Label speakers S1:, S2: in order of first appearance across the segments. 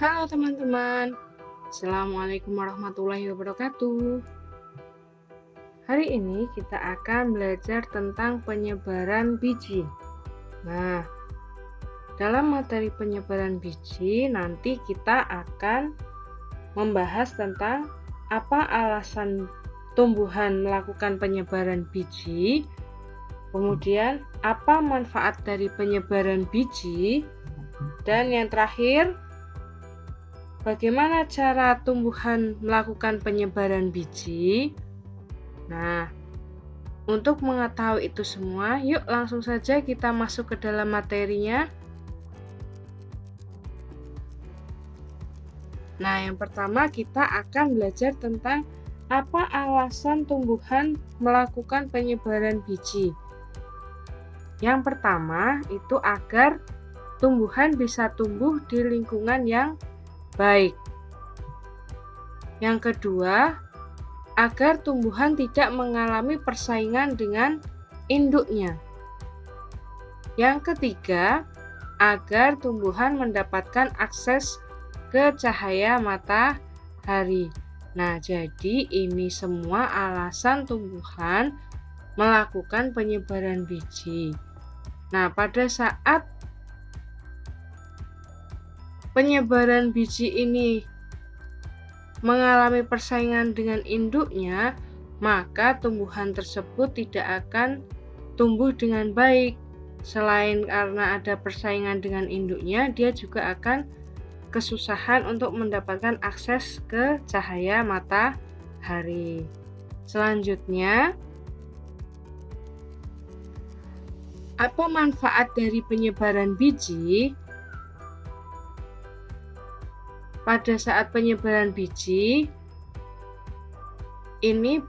S1: Halo teman-teman, Assalamualaikum warahmatullahi wabarakatuh. Hari ini kita akan belajar tentang penyebaran biji. Nah, dalam materi penyebaran biji nanti kita akan membahas tentang apa alasan tumbuhan melakukan penyebaran biji, kemudian apa manfaat dari penyebaran biji, dan yang terakhir, bagaimana cara tumbuhan melakukan penyebaran biji? Nah, untuk mengetahui itu semua, yuk langsung saja kita masuk ke dalam materinya. Nah, yang pertama kita akan belajar tentang apa alasan tumbuhan melakukan penyebaran biji. Yang pertama itu agar tumbuhan bisa tumbuh di lingkungan yang baik. Yang kedua, agar tumbuhan tidak mengalami persaingan dengan induknya. Yang ketiga, agar tumbuhan mendapatkan akses ke cahaya matahari. Nah, jadi ini semua alasan tumbuhan melakukan penyebaran biji. Nah, pada saat penyebaran biji ini mengalami persaingan dengan induknya, maka tumbuhan tersebut tidak akan tumbuh dengan baik. Selain karena ada persaingan dengan induknya, dia juga akan kesusahan untuk mendapatkan akses ke cahaya matahari. Selanjutnya, apa manfaat dari penyebaran biji? Pada saat penyebaran biji, ini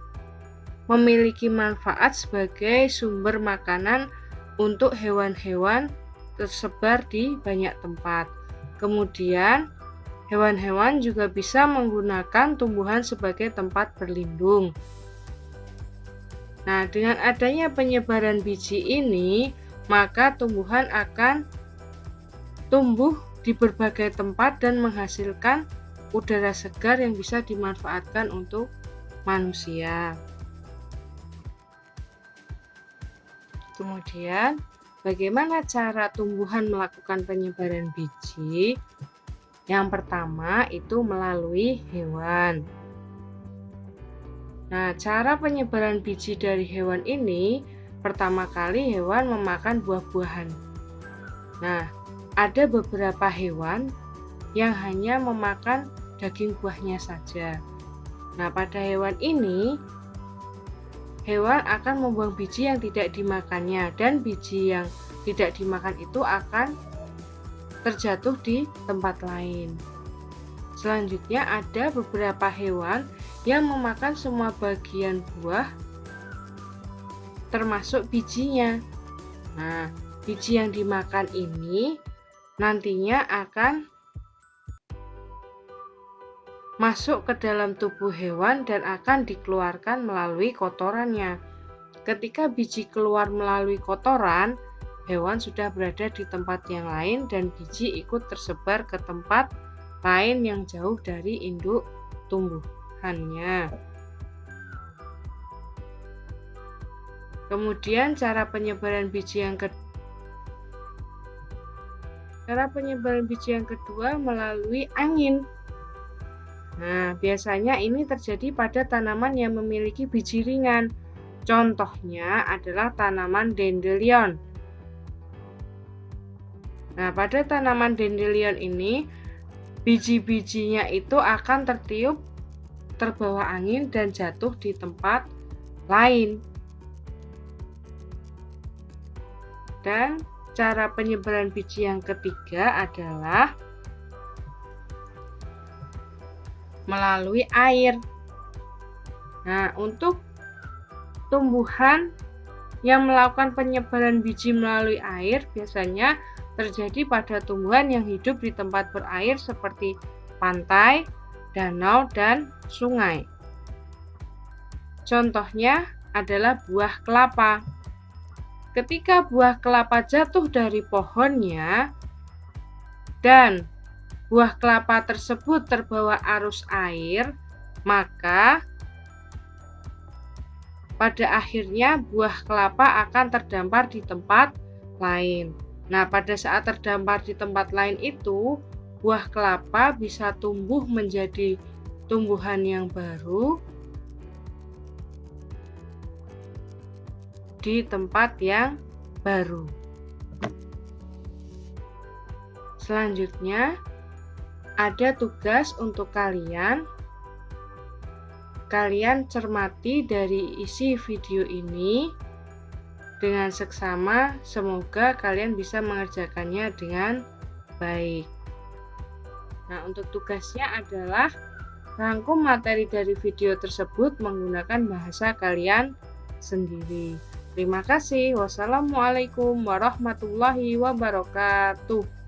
S1: memiliki manfaat sebagai sumber makanan untuk hewan-hewan tersebar di banyak tempat. Kemudian, hewan-hewan juga bisa menggunakan tumbuhan sebagai tempat berlindung. Nah, dengan adanya penyebaran biji ini, maka tumbuhan akan tumbuh di berbagai tempat dan menghasilkan udara segar yang bisa dimanfaatkan untuk manusia. Kemudian, bagaimana cara tumbuhan melakukan penyebaran biji? Yang pertama itu melalui hewan. Nah, cara penyebaran biji dari hewan ini, pertama kali hewan memakan buah-buahan. Nah, ada beberapa hewan yang hanya memakan daging buahnya saja. Nah, pada hewan ini, hewan akan membuang biji yang tidak dimakannya, dan biji yang tidak dimakan itu akan terjatuh di tempat lain. Selanjutnya, ada beberapa hewan yang memakan semua bagian buah, termasuk bijinya. Nah, biji yang dimakan ini nantinya akan masuk ke dalam tubuh hewan dan akan dikeluarkan melalui kotorannya. Ketika biji keluar melalui kotoran, hewan sudah berada di tempat yang lain dan biji ikut tersebar ke tempat lain yang jauh dari induk tumbuhannya. Kemudian cara penyebaran biji yang kedua. Cara penyebaran biji yang kedua melalui angin. Nah, biasanya ini terjadi pada tanaman yang memiliki biji ringan. Contohnya adalah tanaman dandelion. Nah, pada tanaman dandelion ini, biji-bijinya itu akan tertiup, terbawa angin, dan jatuh di tempat lain. Dan cara penyebaran biji yang ketiga adalah melalui air. Nah, untuk tumbuhan yang melakukan penyebaran biji melalui air biasanya terjadi pada tumbuhan yang hidup di tempat berair seperti pantai, danau, dan sungai. Contohnya adalah buah kelapa. Ketika buah kelapa jatuh dari pohonnya dan buah kelapa tersebut terbawa arus air, maka pada akhirnya buah kelapa akan terdampar di tempat lain. Nah, pada saat terdampar di tempat lain itu, buah kelapa bisa tumbuh menjadi tumbuhan yang baru di tempat yang baru. Selanjutnya, ada tugas untuk kalian. Kalian cermati dari isi video ini dengan seksama. Semoga kalian bisa mengerjakannya dengan baik. Nah, untuk tugasnya adalah rangkum materi dari video tersebut menggunakan bahasa kalian sendiri. Terima kasih. Wassalamualaikum warahmatullahi wabarakatuh.